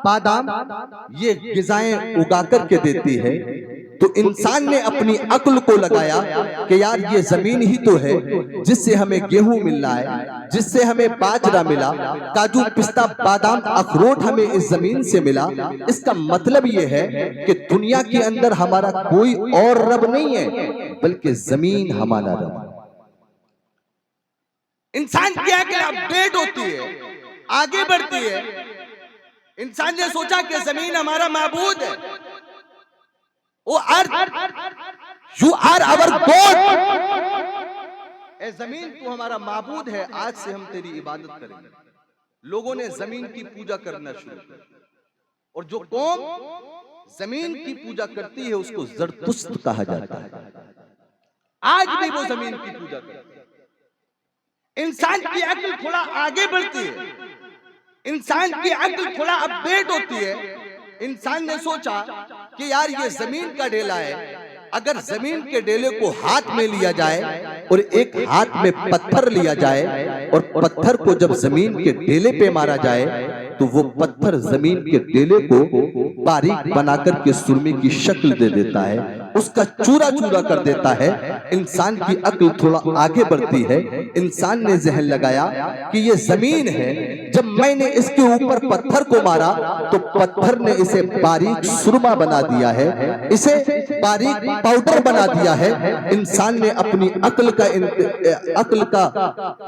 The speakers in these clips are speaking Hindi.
बादाम ये गिजाएं उगा करके देती है, तो इंसान ने अपनी अक्ल को लगाया कि यार ये जमीन ही तो है जिससे हमें गेहूं मिल रहा है, जिससे हमें बाजरा मिला, काजू पिस्ता बादाम अखरोट हमें इस जमीन से मिला। इसका मतलब ये है कि दुनिया के अंदर हमारा कोई और रब नहीं है बल्कि जमीन हमारा रब। इंसान की अक्ल अपडेट होती है, आगे बढ़ती है। इंसान ने सोचा कि जमीन हमारा माबूद है, O earth you are our god, ए जमीन तू हमारा माबूद है, आज से हम तेरी इबादत करेंगे। लोगों ने जमीन की पूजा करना शुरू कर, और जो कौम जमीन की पूजा करती है उसको जरतुस्त कहा जाता है। आज भी वो जमीन की पूजा करती है। इंसान की अक्ल थोड़ा आगे बढ़ती है, इंसान की अक्ल थोड़ा अपडेट होती है। इंसान ने सोचा कि यार ये जमीन का ढेला है, अगर जमीन के ढेले को हाथ में लिया जाए और एक हाथ में पत्थर लिया जाए और पत्थर को जब जमीन के ढेले पे मारा जाए तो वो पत्थर जमीन के ढेले को बारीक बनाकर के सुरमे की शक्ल दे देता है, उसका चूरा चूरा कर देता है। इंसान की अक्ल थोड़ा आगे बढ़ती है। इंसान ने जहन लगाया कि ये जमीन है, जब मैंने इसके ऊपर पत्थर को मारा तो पत्थर ने इसे बारीक सुरमा बना दिया है, इसे बारीक पाउडर बना दिया है। इंसान ने अपनी अक्ल का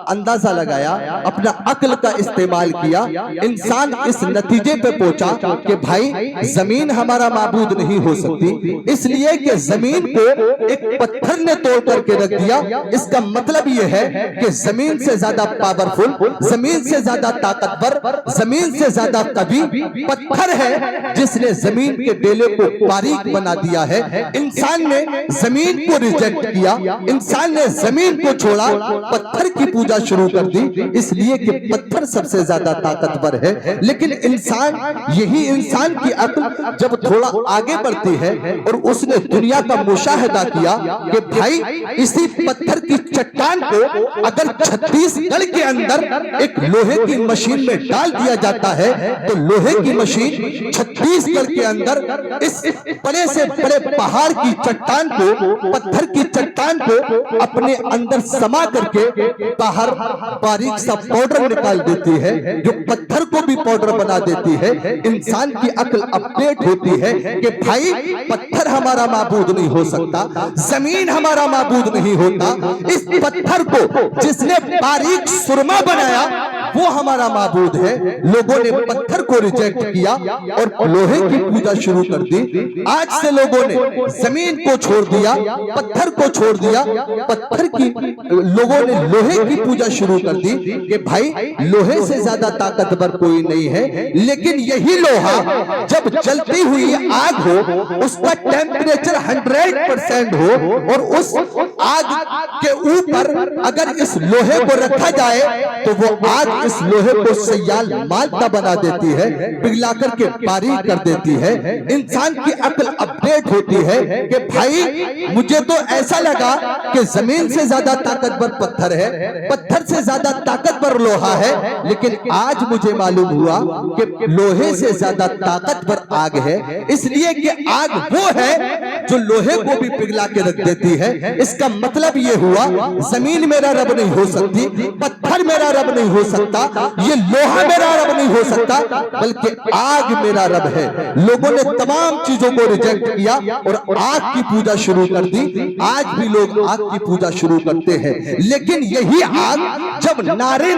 अंदाजा लगाया, अपना अक्ल का इस्तेमाल किया। इंसान इस नतीजे पे पहुंचा कि भाई जमीन हमारा माबूद नहीं हो सकती, इसलिए कि जमीन को एक पत्थर ने तोड़ करके रख दिया। इसका मतलब यह है कि जमीन से ज्यादा पावरफुल, जमीन से ज्यादा ताकतवर, जमीन से ज्यादा कवि पत्थर है जिसने जमीन के ढेले को बारीक बना दिया है। इंसान ने जमीन को रिजेक्ट किया, इंसान ने जमीन को छोड़ा, पत्थर की पूजा शुरू कर दी, इसलिए कि पत्थर सबसे ज्यादा ताकतवर है। लेकिन इंसान, यही इंसान की अक्ल जब थोड़ा आगे बढ़ती है और उसने दुनिया का मुशाहिदा किया कि भाई इसी पत्थर की चट्टान को अगर छत्तीसगढ़ के अंदर एक लोहे की मशीन में डाल दिया जाता है तो लोहे की मशीन छत्तीसगढ़ के अंदर इस बड़े से बड़े पहाड़ की चट्टान को, पत्थर की चट्टान को अपने अंदर समा करके बाहर बारीक सा पाउडर निकाल देती है, जो पत्थर को भी पाउडर बना देती है। इंसान की अक्ल अपडेट होती है कि भाई पत्थर हमारा माबूद नहीं हो सकता, जमीन हमारा माबूद नहीं होता, इस पत्थर को जिसने बारीक सुरमा बनाया वो हमारा माबूद है। लोगों ने पत्थर को रिजेक्ट किया और लोहे की पूजा शुरू कर दी। आज से लोगों ने जमीन को छोड़ दिया, पत्थर को छोड़ दिया, पत्थर की लोगों ने लोहे की पूजा शुरू कर दी कि भाई लोहे से ज्यादा ताकतवर कोई नहीं है। लेकिन यही लोहा जब जलती हुई आग हो, उसका टेम्परेचर 100% हो और उस आग के ऊपर अगर इस लोहे को रखा जाए तो वो आग इस लोहे को सयाल मादा बना देती है, पिघला करके बारीक कर देती है। इंसान की अक्ल अपडेट होती है कि भाई मुझे तो ऐसा लगा कि जमीन से ज्यादा ताकतवर पत्थर है, पत्थर से ज्यादा ताकतवर लोहा है, लेकिन आज मुझे मालूम हुआ कि लोहे से ज्यादा ताकतवर आग है, इसलिए कि आग वो है जो लोहे को भी पिघला के रख देती है। इसका मतलब ये हुआ जमीन मेरा रब नहीं हो सकती, पत्थर मेरा रब नहीं हो सकता, ये लोहा मेरा रब नहीं हो सकता, बल्कि आग मेरा रब है। लोगों ने तमाम चीजों को रिजेक्ट किया और आग की पूजा शुरू कर दी। आज भी लोग आग की पूजा शुरू करते हैं, लेकिन यही आग जब नारे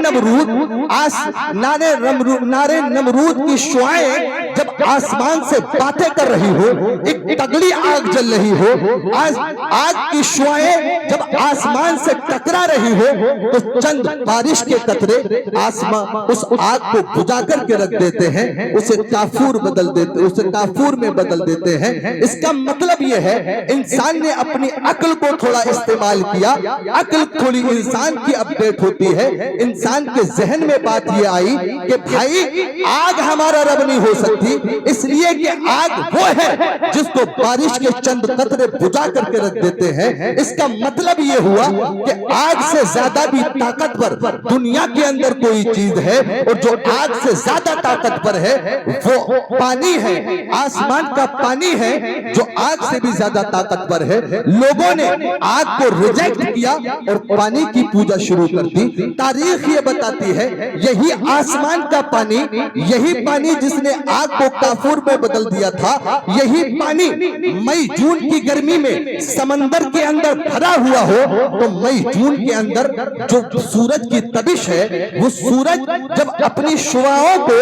नमरूद की शुआएं जब आसमान से बातें कर रही हो, एक तगड़ी आग जल रही हो, आग की शुआएं जब आसमान से टकरा रही हो तो चंद बारिश के कतरे आसमान उस आग को बुझा करके रख देते हैं, उसे काफूर में बदल देते हैं। इसका मतलब यह है इंसान ने अपनी अक्ल को थोड़ा इस्तेमाल किया, अक्ल थोड़ी इंसान की अपडेट होती है। इंसान के जहन में बात यह आई कि भाई आग हमारा रब नहीं हो सकती, इसलिए कि आग वो है जिसको बारिश के चंद कतरे बुझा करके रख देते हैं। इसका मतलब ये हुआ कि आग से ज्यादा भी ताकतवर दुनिया के अंदर कोई चीज है, और जो आग से ज्यादा ताकतवर है वो पानी है, आसमान का पानी है जो आग से भी ज्यादा ताकतवर है। लोगों ने आग को रिजेक्ट किया और पानी की पूजा शुरू कर दी। तारीख ये बताती है यही आसमान का पानी, यही पानी जिसने आग को काफूर में बदल दिया था, यही पानी मई जून की गर्मी में समंदर के अंदर भरा हुआ हो तो मई जून के अंदर जो सूरज की तबिश है, वो सूरज जब अपनी शुआओं को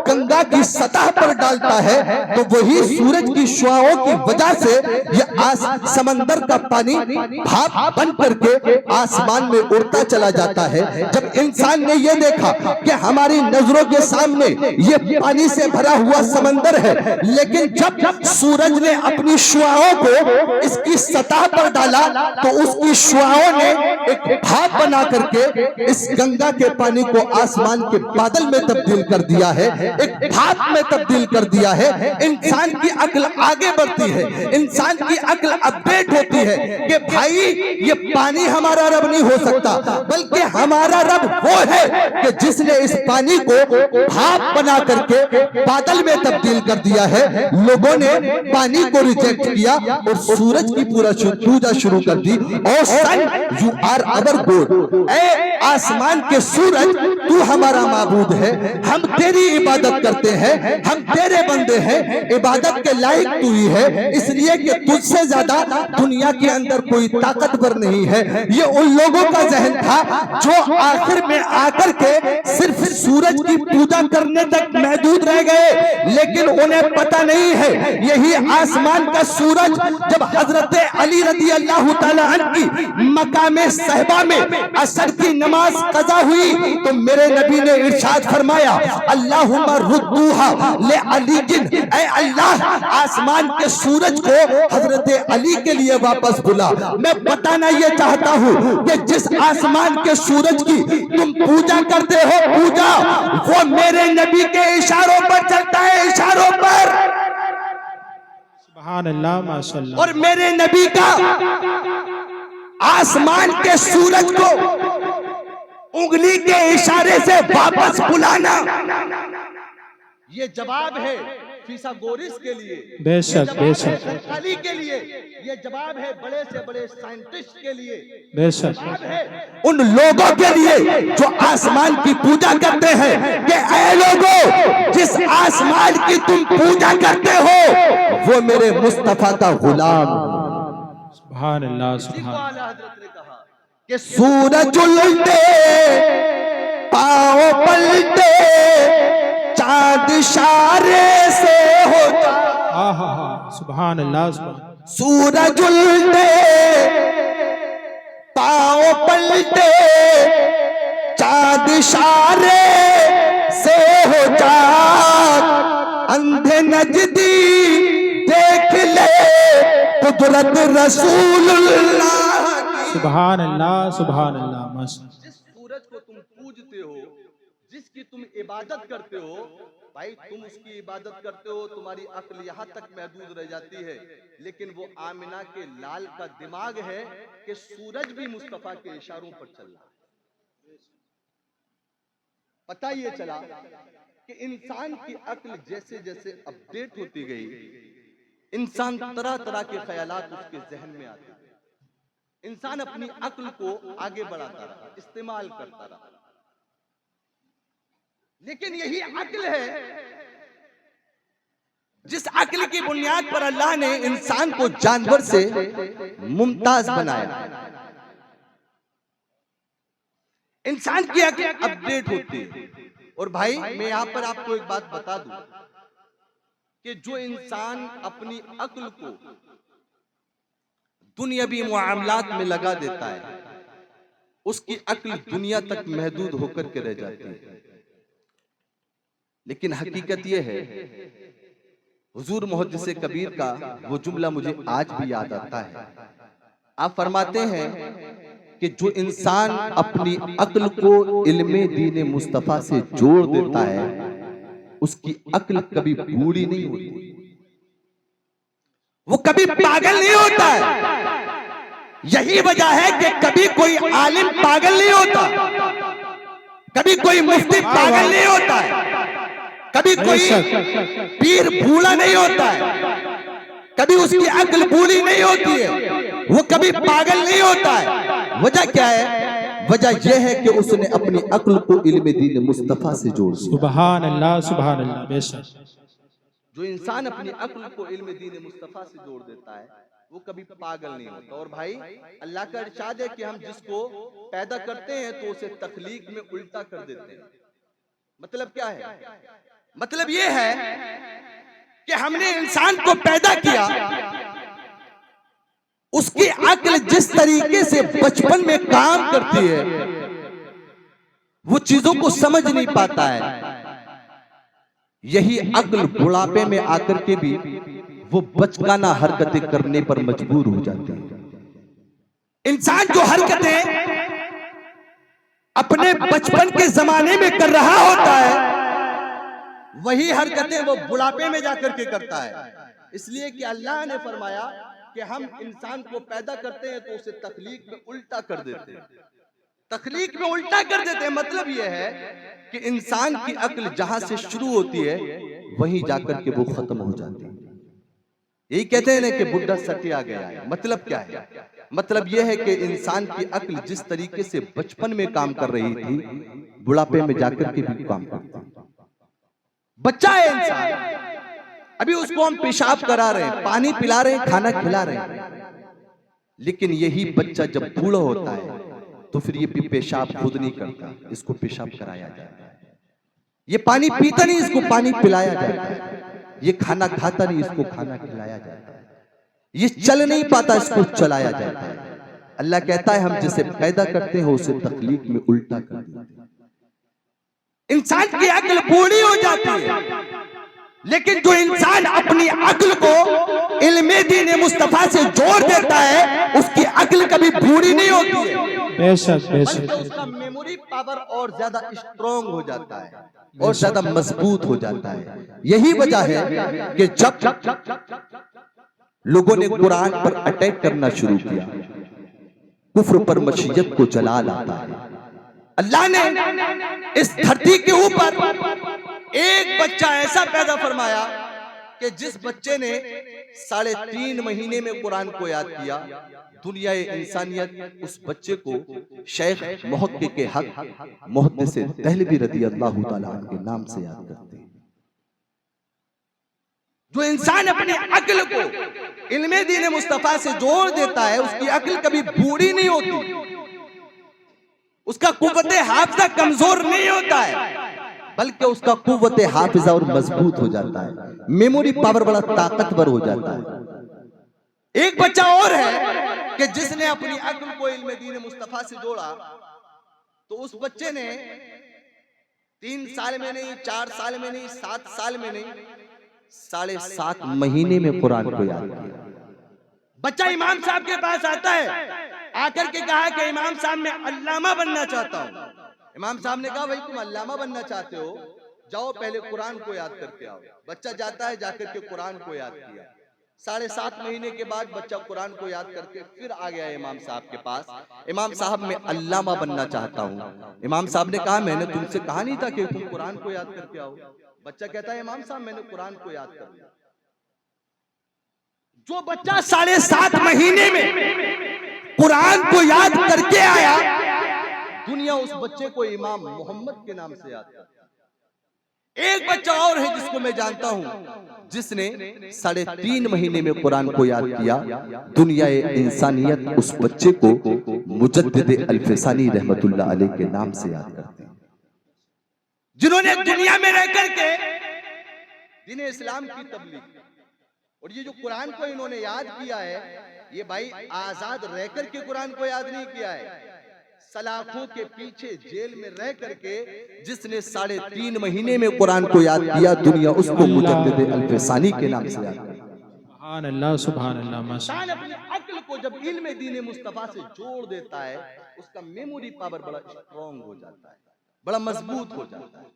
गंगा की सतह पर डालता है तो वही सूरज की शुआओं की वजह से यह समंदर का पानी भाप बन करके आसमान में उड़ता चला जाता है। जब इंसान ने यह देखा कि हमारी नजरों के सामने ये पानी से भरा हुआ समंदर है, लेकिन जब सूरज ने अपनी शुआओं को इसकी सतह पर डाला तो उसकी शुआओं ने एक भाप बना करके इस गंगा के पानी को आसमान के बादल में तब्दील कर दिया है, एक भाप में तब्दील कर दिया है। इंसान की अक्ल आगे बढ़ती है, इंसान की अक्ल अपडेट होती है कि भाई ये पानी हमारा रब नहीं हो सकता, बल्कि हमारा रब वो है कि जिसने इस पानी को भाप बना करके बादल में तब्दील कर दिया है। लोगों ने पानी को रिजेक्ट किया और सूरज की पूजा शुरू कर दी। और सन यू आर अवर गॉड, ए आसमान के सूरज तू हमारा माबूद है, हम तेरी इबादत करते हैं, हम तेरे बंदे हैं, इबादत के लायक तू ही है, इसलिए कि तुझसे ज्यादा दुनिया के अंदर कोई ताकतवर नहीं है। ये उन लोगों का जहन था जो आखिर में आकर के सिर्फ सूरज की पूजा करने तक महदूद रह गए, लेकिन उन्हें पता नहीं है यही आसमान का सूरज जब हजरत अली रज़ी अल्लाह ताला अन्हु की मकामे सहबा में असर की नमाज कज़ा हुई तो मेरे नबी ने इरशाद फरमाया अल्लाहुम्मा रुद्दूहा ले अलीगिन, ऐ अल्लाह आसमान के सूरज को हजरत अली के लिए वापस बुला। मैं बताना ये चाहता हूँ कि जिस आसमान के सूरज की तुम पूजा करते हो, पूजा वो मेरे नबी के इशारों पर चलता है, इशारों पर। सुभान अल्लाह, माशाअल्लाह। और मेरे नबी का आसमान के सूरज को उंगली के इशारे से वापस बुलाना, ये जवाब है फिसागोरस के लिए, बेशक बेशक, अली के लिए, ये जवाब है बड़े से बड़े साइंटिस्ट के लिए, बेशक है उन लोगों के लिए जो आसमान की पूजा करते हैं कि ऐ लोगों, जिस आसमान की तुम पूजा करते हो वो मेरे मुस्तफा का गुलाम। सुभान अल्लाह, सुभान। हजरत ने कहा कि सूरज उलटे पाँव पलटे चांद इशारे से होता, सुभान अल्लाह, सुभान। सूरज उलटे पाँव पलटे चांद इशारे से हो जा, अंधे नजदी देख ले कुदरत रसूलुल्लाह। सुभान अल्लाह, सुभान अल्लाह, माशाअल्लाह। जिस सूरज को तुम पूजते हो, जिसकी तुम इबादत करते हो, भाई तुम उसकी इबादत करते हो, तुम्हारी अक्ल यहाँ तक महदूद रह जाती है, लेकिन वो आमिना के लाल का दिमाग है कि सूरज भी मुस्तफा के इशारों पर चल रहा है। पता ये चला कि इंसान की अक्ल जैसे जैसे अपडेट होती गई, इंसान तरह तरह के ख्यालात उसके जहन में आते गए, इंसान अपनी अक्ल को आगे बढ़ाता रहा, इस्तेमाल करता रहा। लेकिन यही अक्ल है जिस अक्ल की बुनियाद पर अल्लाह ने इंसान को जानवर से मुमताज बनाया। इंसान की अक्ल अपडेट होती है। और भाई मैं यहां पर आपको एक बात बता दूं कि जो इंसान अपनी अक्ल को दुनियावी मुआमलात में लगा देता है, उसकी अक्ल दुनिया तक महदूद होकर के रह जाती है। लेकिन हकीकत यह है, हुजूर मुहद्दिस कबीर का वो जुमला मुझे आज भी याद आता है। आप फरमाते हैं कि जो इंसान अपनी अक्ल को इल्मे दीन मुस्तफा से जोड़ देता है, उसकी अक्ल कभी बूढ़ी नहीं होती, वो कभी पागल नहीं होता है। यही वजह है कि कभी कोई आलिम पागल नहीं होता, कभी कोई मुफ्ती पागल नहीं होता है, कभी कोई पीर भूला नहीं होता है, कभी उसकी अक्ल भूली नहीं होती है, वो कभी पागल नहीं होता है। वजह क्या है? वजह यह है कि उसने अपनी अक्ल को इल्म दीन मुस्तफा से जोड़ दिया। सुभान अल्लाह, सुभान अल्लाह, बेशक। जो इंसान अपनी अक्ल को इल्म दीन मुस्तफा से जोड़ देता है वो कभी पागल नहीं होता। और भाई अल्लाह का इरशाद है कि हम जिसको पैदा करते हैं तो उसे तखलीक में उल्टा कर देते हैं। मतलब क्या है? मतलब ये है कि हमने इंसान को पैदा किया, उसकी अक्ल जिस तरीके से बचपन में काम करती है वो चीजों को समझ नहीं पाता है। यही अक्ल बुढ़ापे में आकर के भी वो बचकाना हरकतें करने पर मजबूर हो जाते हैं। इंसान जो हरकतें अपने बचपन के जमाने में कर रहा होता है वही हरकतें वो बुढ़ापे में जाकर के करता है। इसलिए कि अल्लाह ने फरमाया कि हम इंसान को पैदा करते हैं तो उसे तखलीक में उल्टा कर देते हैं। तखलीक में उल्टा कर देते हैं मतलब यह है कि इंसान की अक्ल जहां से शुरू होती है वहीं जाकर के वो खत्म हो जाती है। यही कहते हैं ना कि बुढ़ा सटिया गया है। मतलब क्या है? मतलब यह है कि इंसान की अक्ल जिस तरीके से बचपन में काम कर रही थी बुढ़ापे में जाकर के भी काम करती है। बच्चा है इंसान, अभी उसको हम पेशाब करा रहे हैं, पानी पिला रहे हैं, खाना खिला रहे हैं, लेकिन यही बच्चा जब बूढ़ा होता है तो फिर ये पेशाब खुद नहीं करता, इसको पेशाब कराया जाता है। ये पानी पीता नहीं, इसको पानी पिलाया जाता है। ये खाना खाता नहीं, इसको खाना खिलाया जाता है। ये चल नहीं पाता, इसको चलाया जाता है। अल्लाह कहता है हम जिसे पैदा करते हैं उसे तखलीक में उल्टा कर देते हैं। इंसान की अक्ल बूढ़ी हो जाती है, लेकिन जो इंसान अपनी अक्ल को इल्मे दीन मुस्तफा से जोड़ देता है उसकी अक्ल कभी बूढ़ी नहीं होती है, बेशक बेशक। बल्कि उसका मेमोरी पावर और ज्यादा स्ट्रॉन्ग हो जाता है और ज्यादा मजबूत हो जाता है। यही वजह है कि जब लोगों ने कुरान पर अटैक करना शुरू किया, कुफ्र पर मशीयत को जलाल आता है। अल्लाह ने इस धरती के ऊपर एक बच्चा ऐसा पैदा फरमाया कि जिस बच्चे ने 3.5 महीने में कुरान को याद किया, दुनिया इंसानियत उस बच्चे को शेख मुहक्किक के हक मुहद्दिस दहलवी रज़ी अल्लाह ताला अन्हु के नाम से याद करते हैं। जो इंसान अपनी अक्ल को इल्मे दीन मुस्तफा से जोड़ देता है उसकी अक्ल कभी बूढ़ी नहीं होती, उसका कुव्वत हाफिजा कमजोर नहीं होता है, बल्कि उसका कुव्वत हाफिजा और मजबूत हो जाता है, मेमोरी पावर बड़ा ताकतवर हो जाता है। एक बच्चा और है कि जिसने अपनी अक्ल को इल्मे दीन मुस्तफा से जोड़ा तो उस बच्चे ने 3 साल में नहीं, 4 साल में नहीं, 7 साल में नहीं, 7.5 महीने में कुरान को याद किया। बच्चा इमाम साहब के पास आता है, आकर के कहा कि इमाम साहब मैं अल्लामा बनना चाहता हूँ। इमाम साहब ने कहा भाई तुम अल्लामा बनना चाहते हो, जाओ पहले कुरान को याद करके आओ। बच्चा जाता है, जाकर के कुरान को याद किया। 7.5 महीने के बाद बच्चा कुरान को याद करके फिर आ गया इमाम साहब के पास। इमाम साहब मैं अल्लामा बनना चाहता हूँ। इमाम साहब ने कहा मैंने तुमसे कहा नहीं था कि तुम कुरान को याद करके आओ। बच्चा कहता है इमाम साहब मैंने कुरान को याद कर लिया। जो बच्चा 7.5 महीने में कुरान को याद करके आया, दुनिया उस बच्चे को इमाम मोहम्मद के नाम से याद करती है। एक बच्चा और है जिसको मैं जानता हूं जिसने 3.5 महीने में कुरान को याद किया, दुनिया इंसानियत उस बच्चे को मुजद्दिद अल-फिसानी रहमतुल्लाह अलैह के नाम से याद करती है, जिन्होंने दुनिया में रह करके दीन इस्लाम की तबलीग। और ये जो कुरान को इन्होंने याद किया है, ये भाई आजाद रह करके कुरान को याद नहीं किया है, सलाखों के पीछे जेल में रह करके जिसने 3.5 महीने में कुरान को याद किया, दुनिया उसको मुजद्दिद अल-फिसानी के नाम से याद करती है। सुभान अल्लाह, सुभान अल्लाह। इंसान अपनी अक्ल को जब इल्म दीन मुस्तफा से जोड़ देता है, उसका मेमोरी पावर बड़ा स्ट्रॉन्ग हो जाता है, बड़ा मजबूत हो जाता है।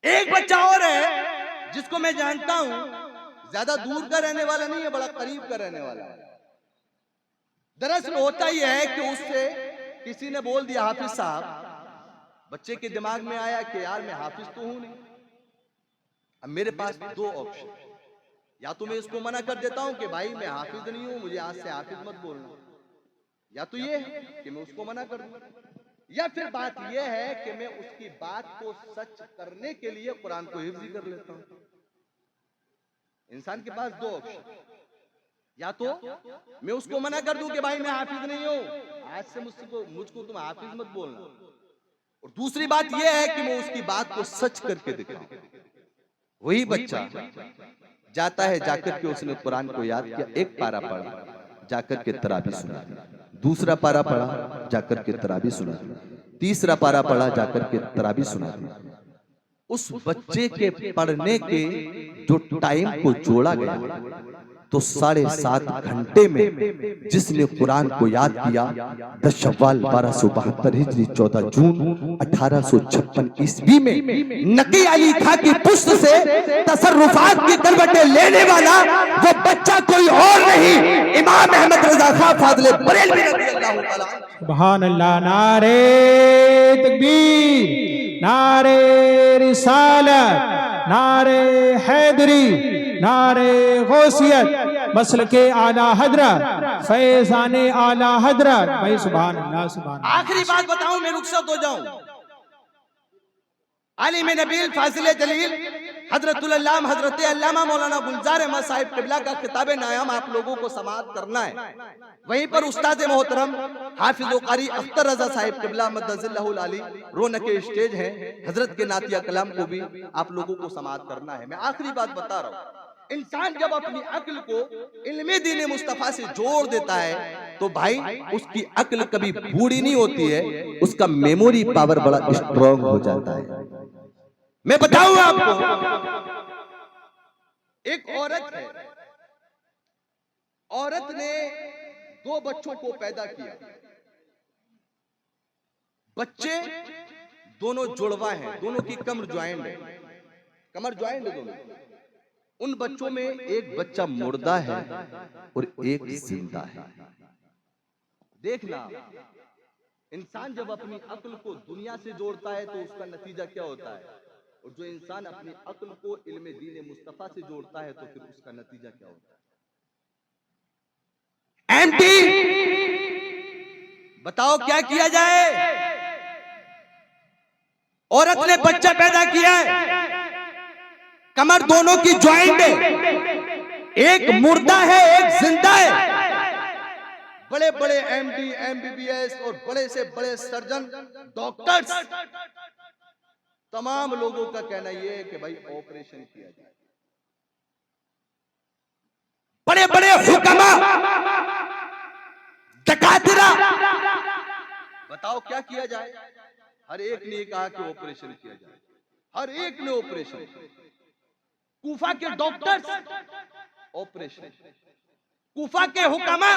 एक बच्चा और है जिसको मैं जानता हूं, ज्यादा दूर का रहने वाला नहीं है, बड़ा करीब का रहने वाला है। दरअसल होता यह है कि उससे किसी ने बोल दिया हाफिज साहब, बच्चे के दिमाग में आया कि यार मैं हाफिज तो हूं नहीं, अब मेरे पास दो ऑप्शन, या तो मैं इसको मना कर देता हूं कि भाई मैं हाफिज नहीं हूं, मुझे आज से हाफिज मत बोलना, या तो ये है कि मैं उसको मना कर दूं, या फिर बात यह है कि मैं उसकी बात को सच करने के लिए कुरान को हिफ्ज़ कर लेता हूं। इंसान के पास दो ऑप्शन, या तो मैं उसको मना कर दूं कि भाई मैं हाफिज नहीं हूं, आज से मुझको तुम हाफिज मत बोलना, और दूसरी बात यह है कि मैं उसकी बात को सच करके दिखाऊं। वही बच्चा जाता है, जाकर के उसने कुरान को याद किया, एक पारा पढ़ा, जाकर के तराबी सुना दी, दूसरा पारा पढ़ा, जाकर के तराबी सुना दी, तीसरा पारा पढ़ा, जाकर के तराबी सुना दी। उस बच्चे के पढ़ने के जो टाइम को जोड़ा गया तो 7.5 घंटे में जिसने कुरान को याद किया, 10 शव्वाल 1272 हिजरी 14 जून 1856 ईस्वी में नकी अली खां की पुश्त से तसर्रुफात की करवटें लेने वाला वो बच्चा कोई और नहीं, इमाम अहमद रजा खां फाज़िले बरेलवी रज़ियल्लाहु ताला। सुभान अल्लाह। नारे तकबीर, नारे रिसालत, नारे हैदरी, नारे गौसियत, मसलके आला हजरत, फैज़ाने आला हजरत। भाई सुभान अल्लाह, सुभान अल्लाह। आखिरी बात बताऊं, मैं रुखसत हो जाऊं। आलिम नबील फाजिल जलील हजरतुल अल्लामा हजरत अल्लामा मौलाना गुलजार अहमद साहिब किबला का किताब नायाम आप लोगों को समाअत करना है। वहीं पर उस्ताद मोहतरम हाफिज कारी अख्तर रजा साहिब किबला मद्दजिल्लाहुल आली रोनक स्टेज है, हजरत के नातिया कलाम को भी आप लोगों को समाअत करना है। मैं आखिरी बात बता रहा हूँ, इंसान जब अपनी अक्ल को इल्मे दीन मुस्तफा से जोड़ देता है तो भाई उसकी अक्ल कभी बूढ़ी नहीं होती है, उसका मेमोरी पावर बड़ा स्ट्रॉन्ग हो जाता है। मैं बताऊं आपको, एक औरत है, औरत ने 2 बच्चों को पैदा किया, बच्चे दोनों जुड़वा हैं, दोनों की कमर ज्वाइंट है, कमर ज्वाइंट है दोनों। उन बच्चों में एक बच्चा मुर्दा है और एक जिंदा है। देखना, इंसान जब अपनी अक्ल को दुनिया से जोड़ता है तो उसका नतीजा क्या होता है, और जो इंसान अपनी अक्ल को इल्मे दीन मुस्तफा से जोड़ता है तो फिर उसका नतीजा क्या होता है। एमटी बताओ क्या किया जाए। औरत ने बच्चा पैदा किया है, कमर दोनों की ज्वाइंट है, एक मुर्दा है एक जिंदा है। बड़े बड़े एमडी एमबीबीएस और बड़े से बड़े सर्जन डॉक्टर्स तमाम लोगों का कहना यह है कि भाई ऑपरेशन किया जाए। बड़े बड़े हुक्मा दकातिरा बताओ क्या किया जाए। हर एक ने कहा कि ऑपरेशन किया जाए, हर एक ने ऑपरेशन। कूफा के डॉक्टर्स ऑपरेशन, कूफा के हुक्मा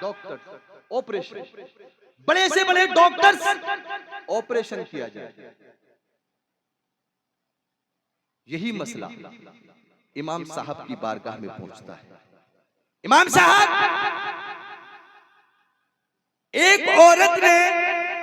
डॉक्टर्स ऑपरेशन, बड़े से बड़े डॉक्टर्स ऑपरेशन किया जाए। यही मसला इमाम साहब की बारगाह में पहुंचता है। इमाम साहब, एक औरत ने